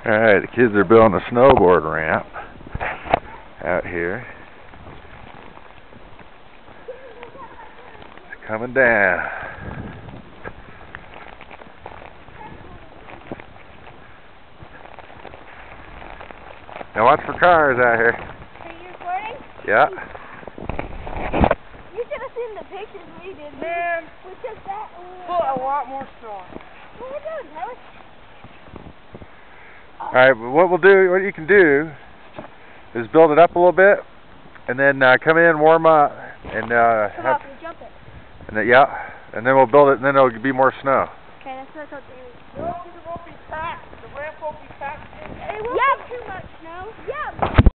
Alright, the kids are building a snowboard ramp out here. It's coming down. Now watch for cars out here. Are you recording? Yeah. You should have seen the pictures we did. Man, we took that. put a lot more snow. What are we doing, Tyler? Alright, what you can do is build it up a little bit, and then come in, warm up, and Come off and jump it. and then we'll build it, and then there'll be more snow. Okay, that's what I told Jamie. No, it won't be packed. The ramp won't be packed. It won't be too much snow. Yeah.